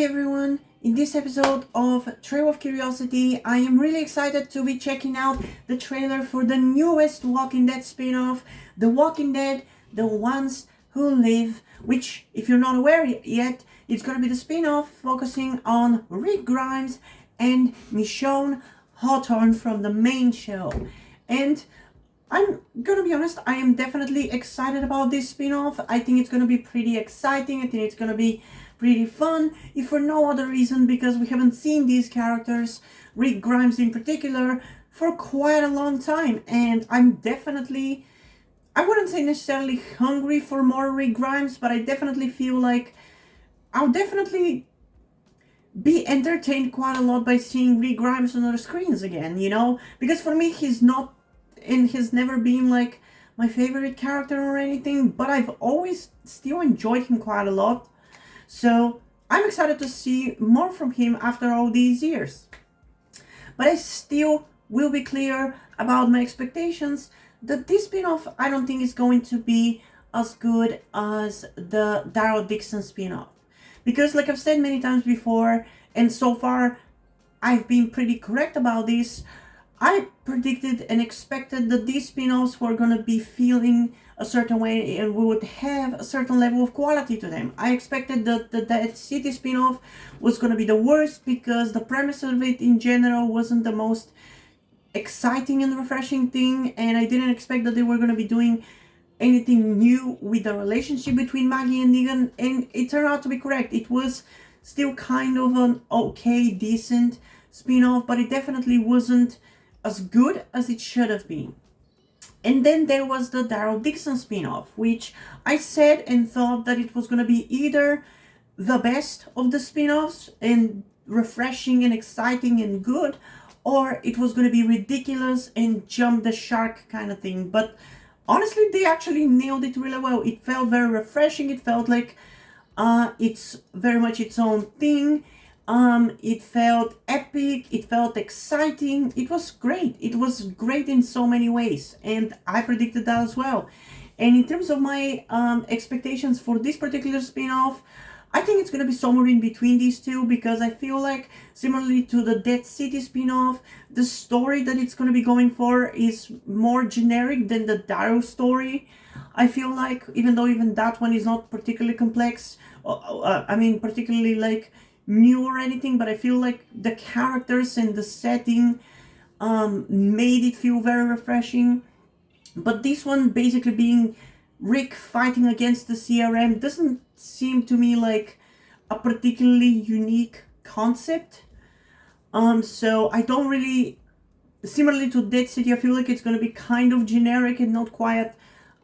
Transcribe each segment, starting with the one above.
Hi everyone! In this episode of Trail of Curiosity, I am really excited to be checking out the trailer for the newest Walking Dead spin-off, The Walking Dead, The Ones Who Live, which, if you're not aware yet, it's going to be the spin-off focusing on Rick Grimes and Michonne Hawthorne from the main show. And I'm gonna be honest, I am definitely excited about this spin-off. I think it's gonna be pretty exciting. I think it's gonna be pretty fun, if for no other reason because we haven't seen these characters, Rick Grimes in particular, for quite a long time. And I'm definitely, I wouldn't say necessarily hungry for more Rick Grimes, but I definitely feel like I'll definitely be entertained quite a lot by seeing Rick Grimes on other screens again, you know? Because for me, he's not, and he's never been like my favorite character or anything, but I've always still enjoyed him quite a lot. So I'm excited to see more from him after all these years. But I still will be clear about my expectations that this spin-off I don't think is going to be as good as the Daryl Dixon spin-off. Because like I've said many times before, and so far I've been pretty correct about this, I predicted and expected that these spin-offs were going to be feeling a certain way and we would have a certain level of quality to them. I expected that the Dead City spin-off was going to be the worst because the premise of it in general wasn't the most exciting and refreshing thing, and I didn't expect that they were going to be doing anything new with the relationship between Maggie and Negan, and it turned out to be correct. It was still kind of an okay, decent spin-off, but it definitely wasn't as good as it should have been. And then there was the Daryl Dixon spin-off, which I said and thought that it was going to be either the best of the spin-offs and refreshing and exciting and good, or it was going to be ridiculous and jump the shark kind of thing. But honestly, they actually nailed it really well. It felt very refreshing. It felt like it's very much its own thing. It felt epic, it felt exciting, it was great. It was great in so many ways, and I predicted that as well. And in terms of my expectations for this particular spin-off, I think it's going to be somewhere in between these two, because I feel like, similarly to the Dead City spin-off, the story that it's going to be going for is more generic than the Daryl story. I feel like, even though even that one is not particularly complex, particularly like new or anything, but I feel like the characters and the setting made it feel very refreshing. But this one basically being Rick fighting against the CRM doesn't seem to me like a particularly unique concept. So I don't really, similarly to Dead City, I feel like it's going to be kind of generic and not quite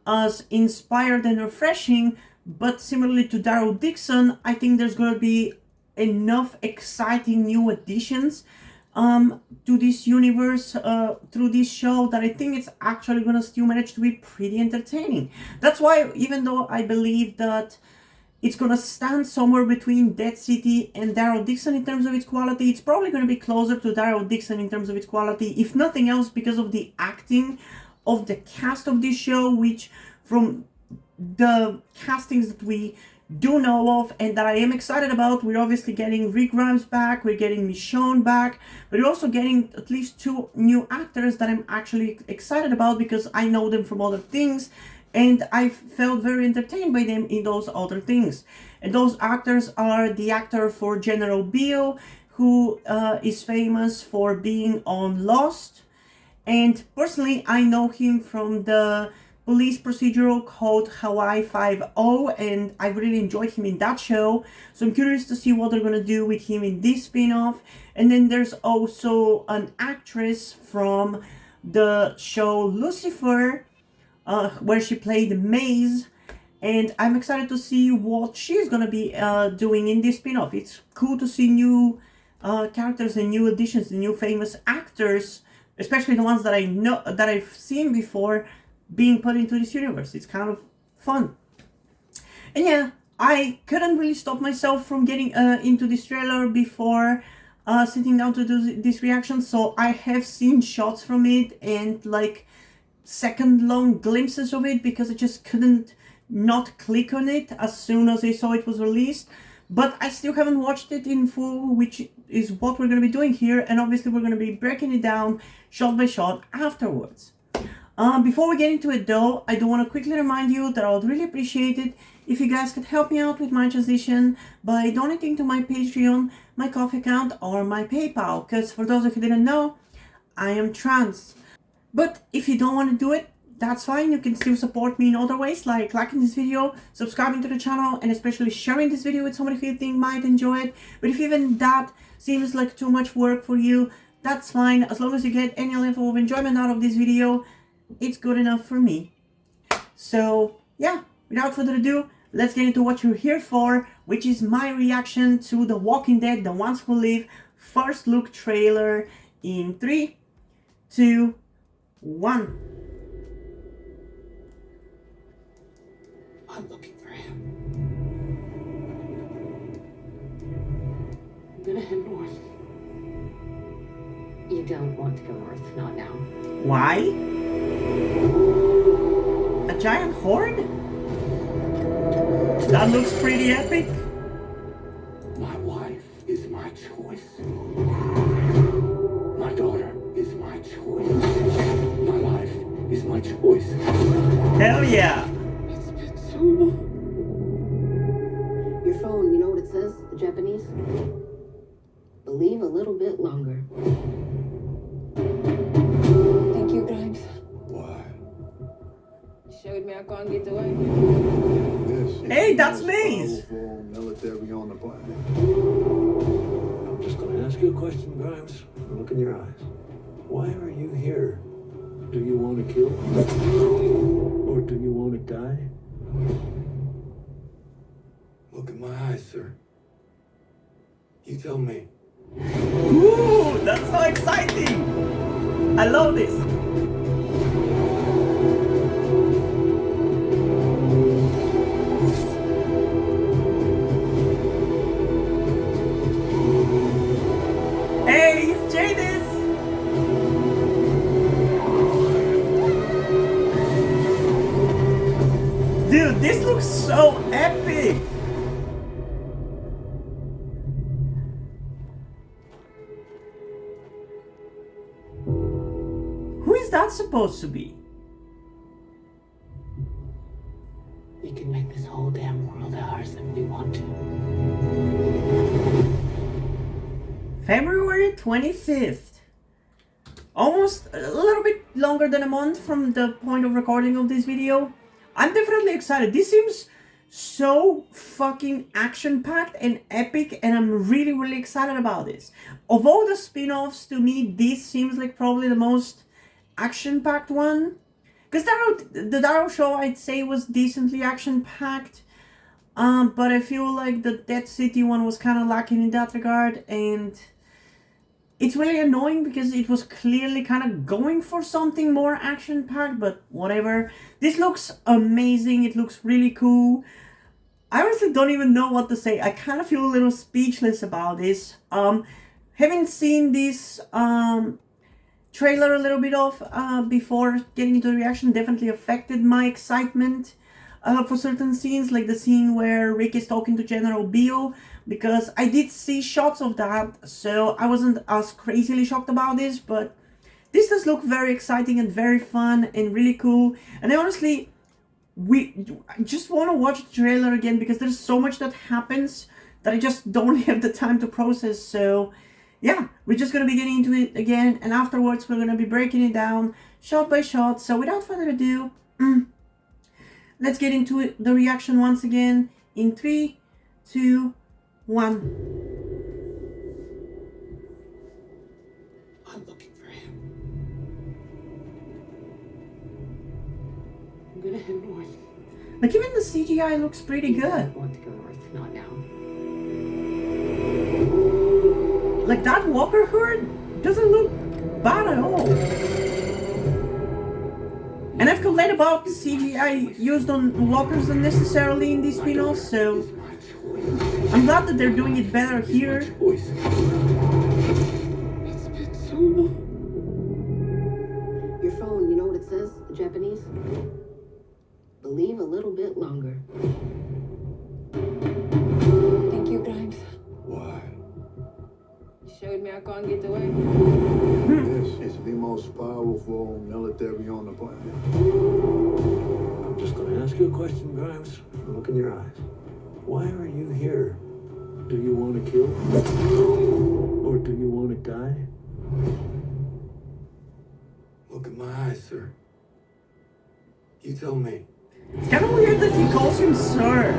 as inspired and refreshing. But similarly to Daryl Dixon, I think there's going to be enough exciting new additions to this universe through this show that I think it's actually gonna still manage to be pretty entertaining. That's why, even though I believe that it's gonna stand somewhere between Dead City and Daryl Dixon in terms of its quality, it's probably gonna be closer to Daryl Dixon in terms of its quality, if nothing else because of the acting of the cast of this show, which from the castings that we do know of and that I am excited about, we're obviously getting Rick Grimes back, we're getting Michonne back, but we're also getting at least two new actors that I'm actually excited about because I know them from other things and I felt very entertained by them in those other things. And those actors are the actor for General Beale, who is famous for being on Lost, and personally I know him from the police procedural called Hawaii 5-0, and I really enjoyed him in that show, so I'm curious to see what they're gonna do with him in this spin-off. And then there's also an actress from the show Lucifer, where she played Maze, and I'm excited to see what she's gonna be doing in this spin-off. It's cool to see new characters and new additions and new famous actors, especially the ones that I know, that I've seen before, being put into this universe. It's kind of fun. And yeah, I couldn't really stop myself from getting into this trailer before sitting down to do this reaction, so I have seen shots from it and like second long glimpses of it because I just couldn't not click on it as soon as I saw it was released. but I still haven't watched it in full, which is what we're going to be doing here, and obviously we're going to be breaking it down shot by shot afterwards. Before we get into it though, I do want to quickly remind you that I would really appreciate it if you guys could help me out with my transition by donating to my Patreon, my Coffee account, or my PayPal, because for those of you who didn't know, I am trans. But if you don't want to do it, that's fine. You can still support me in other ways, like liking this video, subscribing to the channel, and especially sharing this video with somebody who you think might enjoy it. But if even that seems like too much work for you, that's fine. As long as you get any level of enjoyment out of this video, it's good enough for me. So yeah, without further ado, let's get into what you're here for, which is my reaction to The Walking Dead, The Ones Who Live first look trailer in 3, 2, 1. I'm looking for him. I'm gonna head north. You don't want to go north, not now. Why? A giant horde? That looks pretty epic. My wife is my choice. My daughter is my choice. My life is my choice. Hell yeah. It's been so long. Your phone, you know what it says? The Japanese? Believe a little bit longer. Thank you, Grimes. Why? You showed me I can't get away. Hey, that's Maze. Military on the planet. I'm just gonna ask you a question, Grimes. Look in your eyes. Why are you here? Do you want to kill? Or do you want to die? Look in my eyes, sir. You tell me. Ooh, that's so exciting. I love this. Hey, it's Jadis. Dude, this looks so epic. Who is that supposed to be? We can make this whole damn world ours if we want to. February 25th. Almost a little bit longer than a month from the point of recording of this video. I'm definitely excited. This seems so fucking action-packed and epic, and I'm really, really excited about this. Of all the spin-offs, to me, this seems like probably the most action-packed one. Because the Darrow show, I'd say, was decently action-packed. But I feel like the Dead City one was kind of lacking in that regard, and it's really annoying because it was clearly kind of going for something more action-packed, but whatever. This looks amazing. It looks really cool. I honestly don't even know what to say. I kind of feel a little speechless about this. Having seen this trailer a little bit of before getting into the reaction definitely affected my excitement for certain scenes, like the scene where Rick is talking to General Beale, because I did see shots of that, so I wasn't as crazily shocked about this, but this does look very exciting and very fun and really cool. And I honestly, I just want to watch the trailer again because there's so much that happens that I just don't have the time to process. So yeah, we're just going to be getting into it again, and afterwards we're going to be breaking it down shot by shot. So without further ado, let's get into it, the reaction once again in 3, 2, 1. I'm looking for him. I'm gonna head north. Like even the CGI looks pretty You good. don't want to go north, not now. Like that walker herd doesn't look bad at all. And I've complained about CGI used on walkers unnecessarily in these spin-offs, so I'm glad that they're doing it better here. It's been so long. Your phone, you know what it says? The Japanese? Believe a little bit longer. Thank you, sure with me I can't get away? This is the most powerful military on the planet. I'm just gonna ask you a question, Grimes. Look in your eyes. Why are you here? Do you want to kill? Or do you want to die? Look at my eyes, sir. You tell me. It's kind of weird that he calls him sir.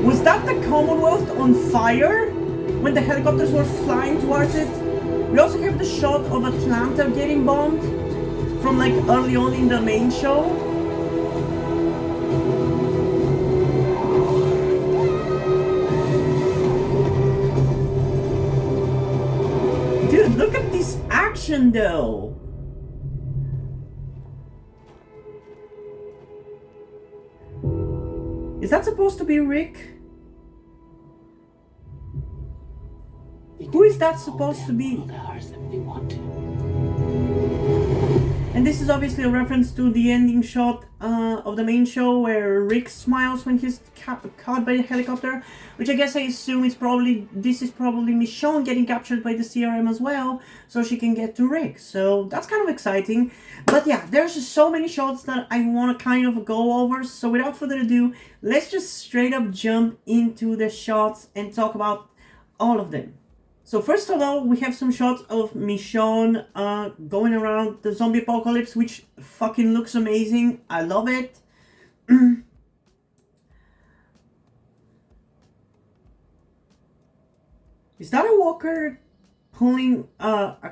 Was that the Commonwealth on fire when the helicopters were flying towards it? We also have the shot of Atlanta getting bombed from like early on in the main show. Dude, look at this action though. Is that supposed to be Rick? Who is that supposed to be? And this is obviously a reference to the ending shot of the main show where Rick smiles when he's caught by the helicopter, which I guess I assume is probably Michonne getting captured by the CRM as well, so she can get to Rick. So that's kind of exciting. But yeah, there's just so many shots that I want to kind of go over. So without further ado, let's just straight up jump into the shots and talk about all of them. So first of all, we have some shots of Michonne going around the zombie apocalypse, which fucking looks amazing. I love it. Is that a walker pulling a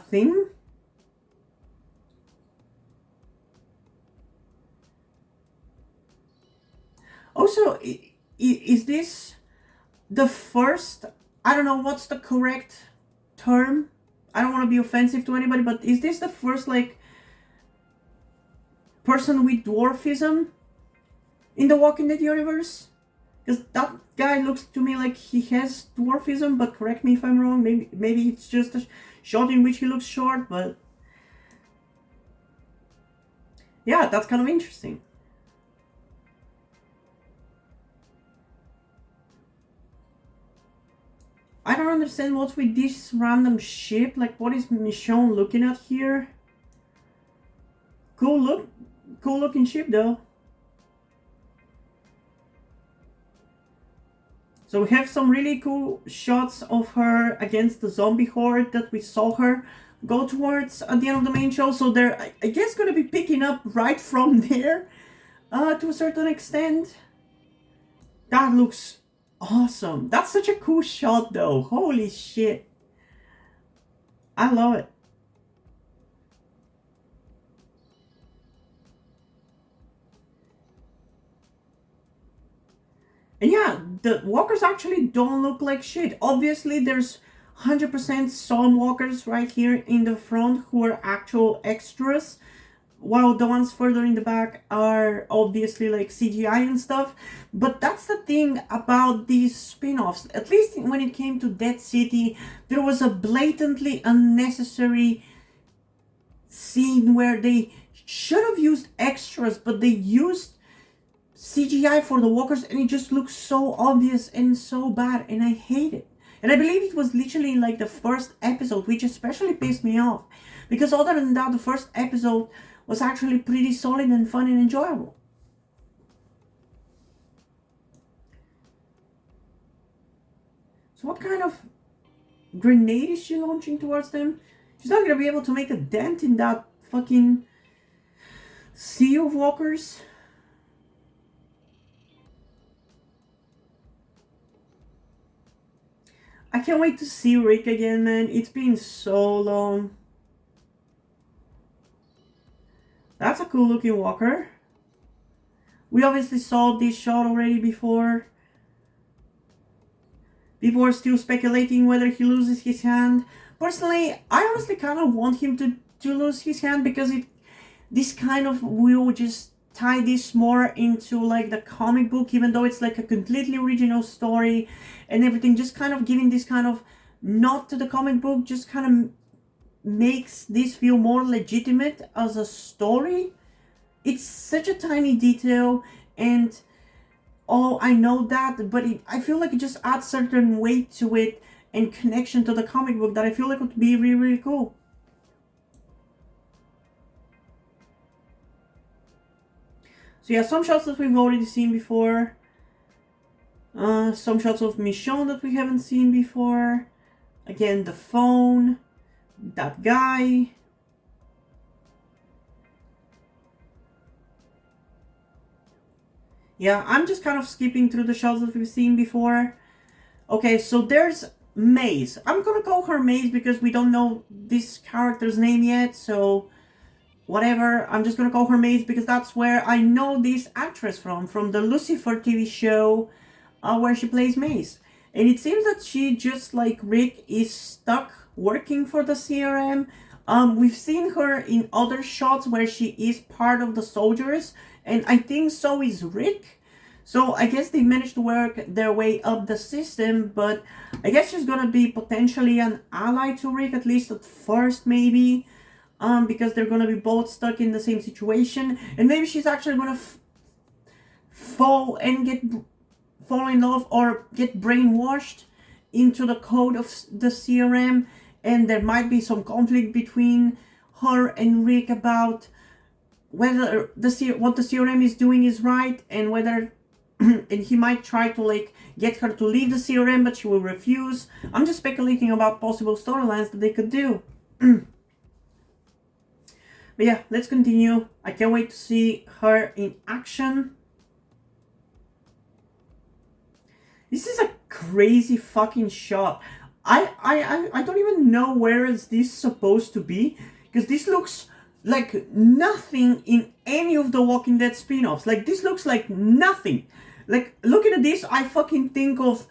thing? Also, is this the first... I don't know what's the correct term. I don't want to be offensive to anybody, but is this the first, like, person with dwarfism in the Walking Dead universe? Because that guy looks to me like he has dwarfism, but correct me if I'm wrong. Maybe it's just a shot in which he looks short, but... yeah, that's kind of interesting. I don't understand what's with this random ship. Like, what is Michonne looking at here? Cool looking ship though. So we have some really cool shots of her against the zombie horde that we saw her go towards at the end of the main show. So they're, I guess, gonna be picking up right from there to a certain extent. That looks awesome. That's such a cool shot though. Holy shit. I love it. And yeah, the walkers actually don't look like shit. Obviously, there's 100% some walkers right here in the front who are actual extras, while the ones further in the back are obviously like CGI and stuff. But that's the thing about these spin-offs. At least when it came to Dead City, there was a blatantly unnecessary scene where they should have used extras, but they used CGI for the walkers, and it just looks so obvious and so bad, and I hate it. And I believe it was literally like the first episode, which especially pissed me off, because other than that, the first episode was actually pretty solid and fun and enjoyable. So what kind of grenade is she launching towards them? She's not gonna be able to make a dent in that fucking sea of walkers. I can't wait to see Rick again, man. It's been so long. That's a cool looking walker. We obviously saw this shot already before. People are still speculating whether he loses his hand. Personally, I honestly kind of want him to lose his hand, because this kind of will just tie this more into like the comic book, even though it's like a completely original story and everything. Just kind of giving this kind of nod to the comic book just kind of makes this feel more legitimate as a story. It's such a tiny detail, and oh, I know that, but I feel like it just adds certain weight to it and connection to the comic book that I feel like would be really, really cool. So yeah, some shots that we've already seen before. Some shots of Michonne that we haven't seen before. Again, the phone. That guy. Yeah, I'm just kind of skipping through the shots that we've seen before. Okay, so there's Maze. I'm gonna call her Maze because we don't know this character's name yet, so whatever. I'm just gonna call her Maze because that's where I know this actress from the Lucifer TV show, where she plays Maze. And it seems that she, just like Rick, is stuck working for the CRM. We've seen her in other shots where she is part of the soldiers, and I think so is Rick. So I guess they managed to work their way up the system, but I guess she's gonna be potentially an ally to Rick, at least at first, maybe. Because they're gonna be both stuck in the same situation, and maybe she's actually gonna fall in love or get brainwashed into the code of the CRM, and there might be some conflict between her and Rick about whether what the CRM is doing is right, and whether and he might try to like get her to leave the CRM, but she will refuse. I'm just speculating about possible storylines that they could do. But yeah, let's continue. I can't wait to see her in action. This is a crazy fucking shot. I don't even know where is this supposed to be, because this looks like nothing in any of the Walking Dead spin-offs. Like, this looks like nothing. Like, looking at this, I fucking think of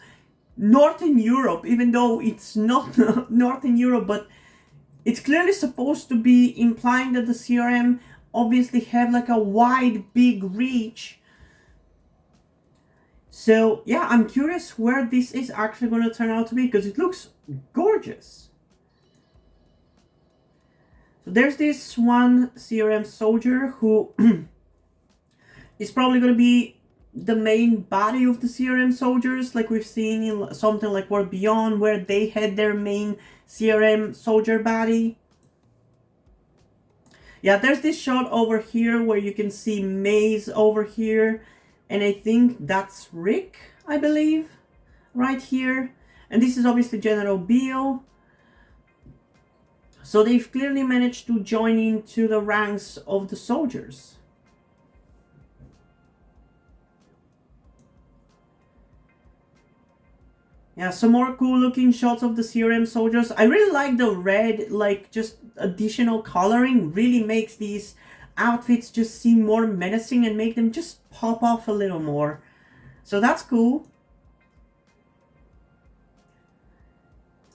Northern Europe, even though it's not Northern Europe, but it's clearly supposed to be implying that the CRM obviously have like a wide, big reach. So yeah, I'm curious where this is actually going to turn out to be, because it looks gorgeous. So there's this one CRM soldier who is probably going to be the main body of the CRM soldiers, like we've seen in something like World Beyond, where they had their main CRM soldier body. Yeah, there's this shot over here where you can see Maze over here, and I think that's Rick, I believe, right here. And this is obviously General Beale. So they've clearly managed to join into the ranks of the soldiers. Yeah, some more cool looking shots of the CRM soldiers. I really like the red, like just additional coloring. Really makes these outfits just seem more menacing and make them just pop off a little more. So that's cool.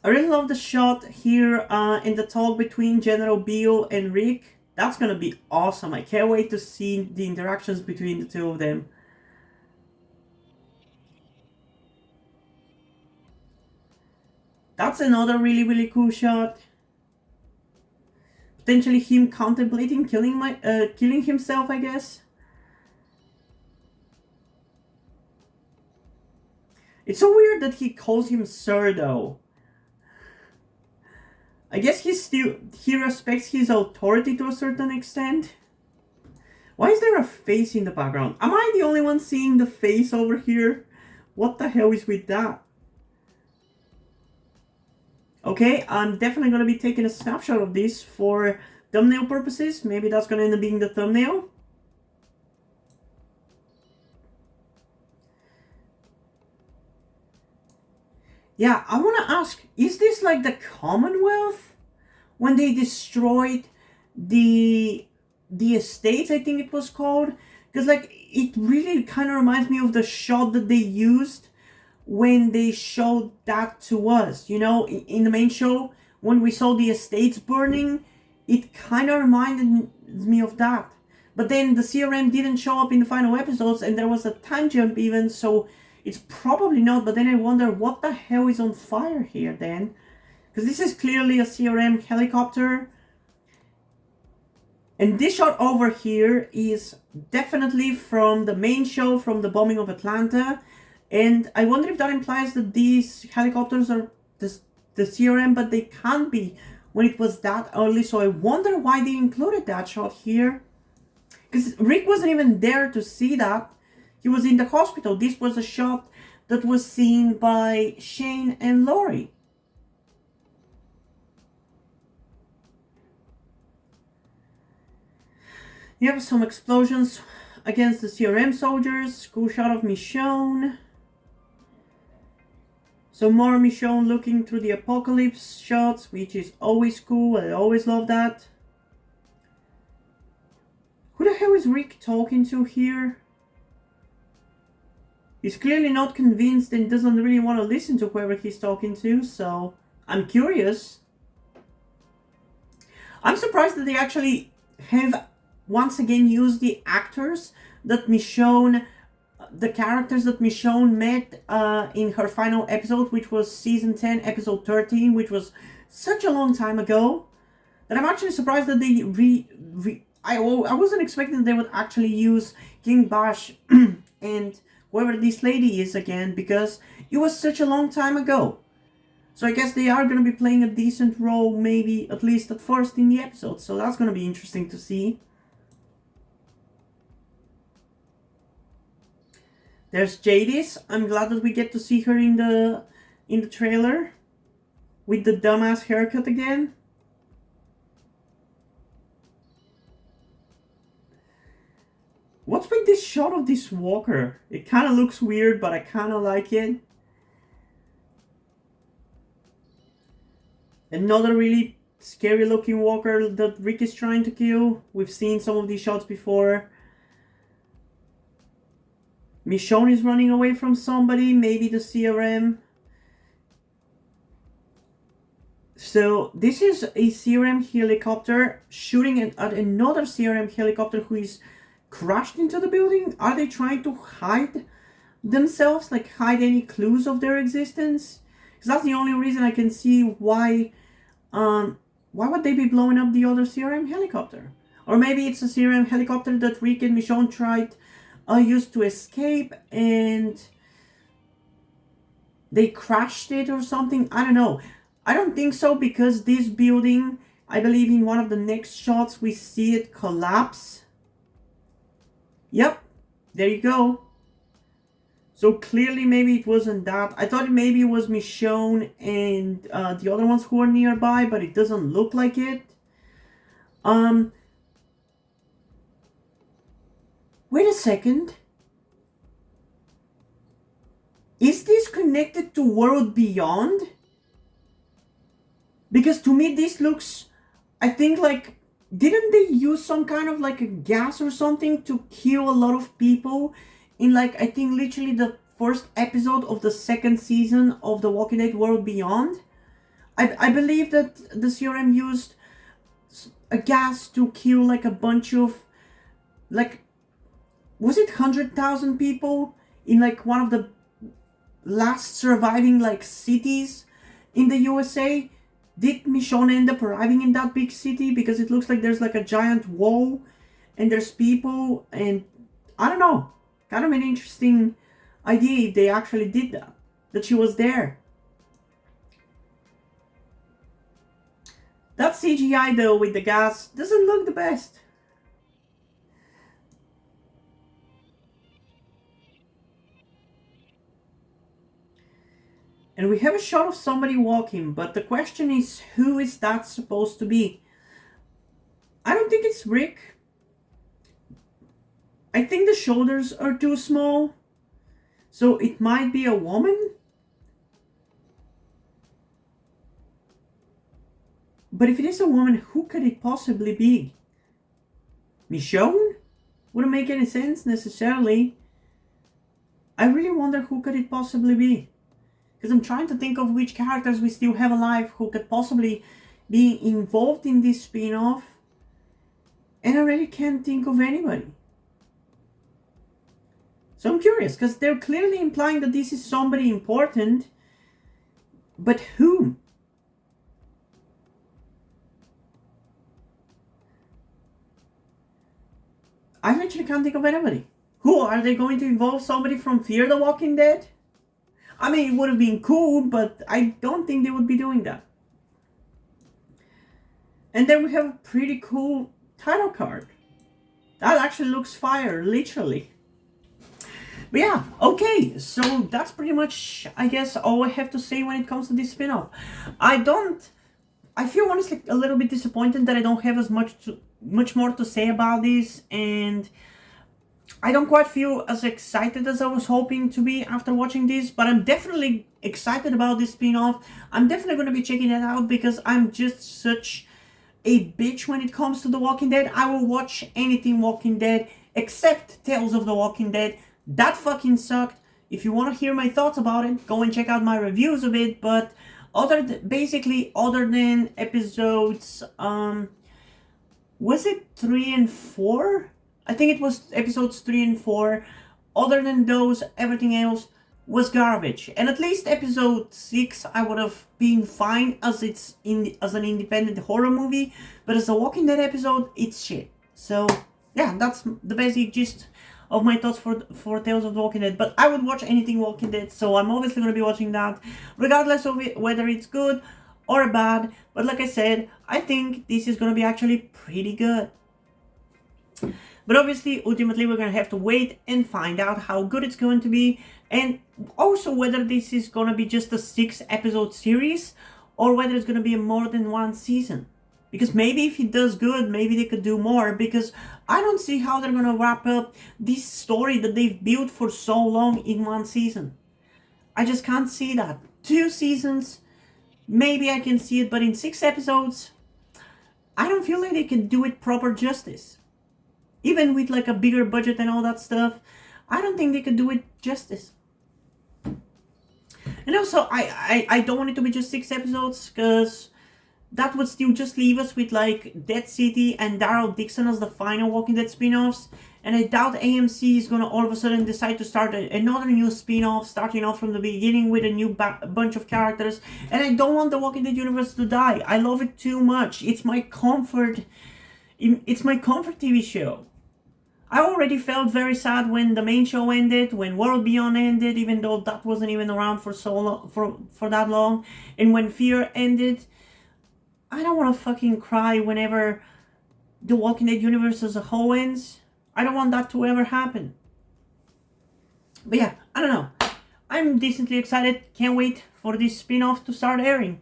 I really love the shot here in the talk between General Beale and Rick. That's gonna be awesome. I can't wait to see the interactions between the two of them. That's another really, really cool shot. Potentially him contemplating killing himself, I guess. It's so weird that he calls him Sir, though. I guess he respects his authority to a certain extent. Why is there a face in the background? Am I the only one seeing the face over here? What the hell is with that? Okay, I'm definitely going to be taking a snapshot of this for thumbnail purposes. Maybe that's going to end up being the thumbnail. Yeah, I want to ask, is this like the Commonwealth? When they destroyed the estates, I think it was called? Because like, it really kind of reminds me of the shot that they used when they showed that to us, you know, in the main show, when we saw the estates burning, it kind of reminded me of that. But then the CRM didn't show up in the final episodes, and there was a time jump even, so it's probably not. But then I wonder what the hell is on fire here then, because this is clearly a CRM helicopter, And this shot over here is definitely from the main show, from the bombing of Atlanta. And I wonder if that implies that these helicopters are the CRM, but they can't be when it was that early. So I wonder why they included that shot here. Because Rick wasn't even there to see that. He was in the hospital. This was a shot that was seen by Shane and Lori. You have some explosions against the CRM soldiers. Cool shot of Michonne. Some more Michonne looking through the apocalypse shots, which is always cool. I always love that. Who the hell is Rick talking to here? He's clearly not convinced and doesn't really want to listen to whoever he's talking to, so I'm curious. I'm surprised that they actually have once again used the actors that Michonne, the characters that Michonne met in her final episode, which was season 10, episode 13, which was such a long time ago, that I'm actually surprised that they I wasn't expecting that they would actually use King Bash and whoever this lady is again, because it was such a long time ago. So I guess they are going to be playing a decent role, maybe at least at first in the episode. So that's going to be interesting to see. There's Jadis. I'm glad that we get to see her in the trailer with the dumbass haircut again. What's with this shot of this walker? It kind of looks weird, but I kind of like it. Another really scary looking walker that Rick is trying to kill. We've seen some of these shots before. Michonne is running away from somebody, maybe the CRM. So this is a CRM helicopter shooting at another CRM helicopter who is crashed into the building. Are they trying to hide themselves, like hide any clues of their existence? Because that's the only reason I can see why would they be blowing up the other CRM helicopter? Or maybe it's a CRM helicopter that Rick and Michonne tried used to escape and they crashed it or something. I don't know. I don't think so, because this building, I believe in one of the next shots we see it collapse. Yep, there you go. So clearly maybe it wasn't that. I thought maybe it was Michonne and the other ones who are nearby, but it doesn't look like it. Wait a second. Is this connected to World Beyond? Because to me this looks, I think, like, didn't they use some kind of like a gas or something to kill a lot of people in, like, I think literally the first episode of the second season of The Walking Dead World Beyond? I believe that the CRM used a gas to kill like a bunch of, like, was it 100,000 people in like one of the last surviving like cities in the USA? Did Michonne end up arriving in that big city? Because it looks like there's like a giant wall and there's people, and I don't know. Kind of an interesting idea if they actually did that. That she was there. That CGI though with the gas doesn't look the best. And we have a shot of somebody walking, but the question is, who is that supposed to be? I don't think it's Rick. I think the shoulders are too small, so it might be a woman. But if it is a woman, who could it possibly be? Michonne? Wouldn't make any sense necessarily. I really wonder who could it possibly be. Because I'm trying to think of which characters we still have alive who could possibly be involved in this spin-off. And I really can't think of anybody. So I'm curious, because they're clearly implying that this is somebody important. But whom? I literally can't think of anybody. Who are they going to involve? Somebody from Fear the Walking Dead? I mean, it would have been cool, but I don't think they would be doing that. And then we have a pretty cool title card. That actually looks fire, literally. But yeah, okay, so that's pretty much, I guess, all I have to say when it comes to this spin-off. I feel honestly a little bit disappointed that I don't have as much more to say about this, and I don't quite feel as excited as I was hoping to be after watching this, but I'm definitely excited about this spin-off. I'm definitely going to be checking it out because I'm just such a bitch when it comes to The Walking Dead. I will watch anything Walking Dead except Tales of the Walking Dead. That fucking sucked. If you want to hear my thoughts about it, go and check out my reviews of it. But other than episodes, was it 3 and 4? I think it was episodes 3 and 4. Other than those, everything else was garbage. And at least episode 6 I would have been fine as as an independent horror movie, but as a Walking Dead episode, it's shit. So yeah, that's the basic gist of my thoughts for Tales of the Walking Dead. But I would watch anything Walking Dead, so I'm obviously going to be watching that, regardless of whether it's good or bad. But like I said, I think this is going to be actually pretty good. But obviously, ultimately, we're going to have to wait and find out how good it's going to be, and also whether this is going to be just a 6-episode series or whether it's going to be more than one season. Because maybe if it does good, maybe they could do more, because I don't see how they're going to wrap up this story that they've built for so long in one season. I just can't see that. 2 seasons, maybe I can see it, but in 6 episodes, I don't feel like they can do it proper justice. Even with like a bigger budget and all that stuff, I don't think they could do it justice. And also, I don't want it to be just 6 episodes, because that would still just leave us with like Dead City and Daryl Dixon as the final Walking Dead spin-offs. And I doubt AMC is gonna all of a sudden decide to start another new spin-off, starting off from the beginning with a new bunch of characters. And I don't want the Walking Dead universe to die. I love it too much. It's my comfort. It's my comfort TV show. I already felt very sad when the main show ended, when World Beyond ended, even though that wasn't even around for so long, for that long, and when Fear ended. I don't want to fucking cry whenever the Walking Dead universe as a whole ends. I don't want that to ever happen. But yeah, I don't know. I'm decently excited. Can't wait for this spin-off to start airing.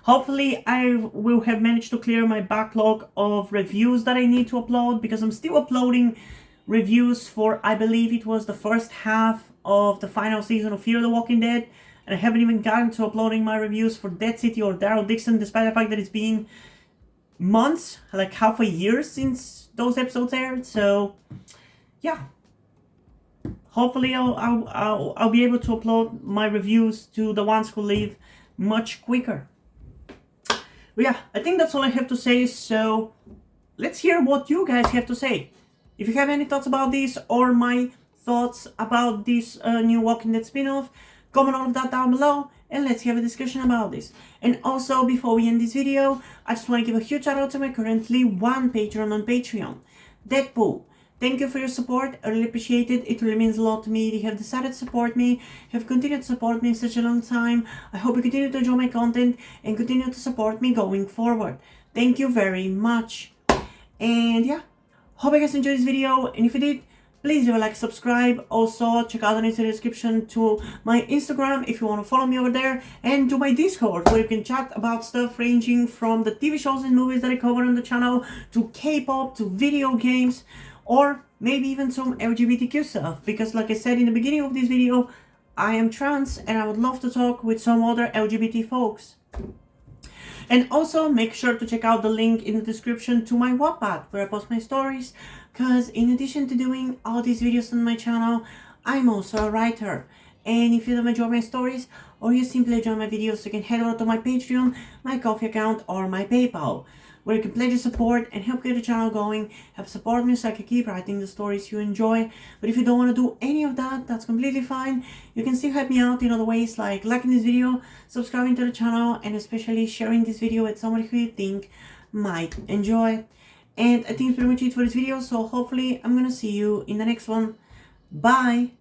Hopefully I will have managed to clear my backlog of reviews that I need to upload, because I'm still uploading reviews for, I believe it was the first half of the final season of Fear the Walking Dead, and I haven't even gotten to uploading my reviews for Dead City or Daryl Dixon, despite the fact that it's been months, like half a year since those episodes aired. So yeah, hopefully I'll be able to upload my reviews to the ones who leave much quicker. But yeah, I think that's all I have to say, so let's hear what you guys have to say. If you have any thoughts about this or my thoughts about this new Walking Dead spin-off, comment all of that down below and let's have a discussion about this. And also, before we end this video, I just want to give a huge shout out to my currently 1 patron on Patreon, Deadpool. Thank you for your support, I really appreciate it. It really means a lot to me. You have decided to support me, have continued to support me in such a long time. I hope you continue to enjoy my content and continue to support me going forward. Thank you very much. And yeah, hope you guys enjoyed this video, and if you did, please leave a like, subscribe. Also, check out the link in the description to my Instagram if you want to follow me over there, and to my Discord where you can chat about stuff ranging from the TV shows and movies that I cover on the channel, to K-pop, to video games, or maybe even some LGBTQ stuff, because like I said in the beginning of this video, I am trans and I would love to talk with some other LGBT folks. And also make sure to check out the link in the description to my Wattpad where I post my stories, because in addition to doing all these videos on my channel, I'm also a writer. And if you don't enjoy my stories, or you simply enjoy my videos, you can head over to my Patreon, my Ko-fi account, or my PayPal, where you can pledge your support and help get the channel going, help support me so I can keep writing the stories you enjoy. But if you don't want to do any of that, that's completely fine. You can still help me out in other ways, like liking this video, subscribing to the channel, and especially sharing this video with somebody who you think might enjoy. And I think it's pretty much it for this video, so hopefully I'm gonna see you in the next one. Bye!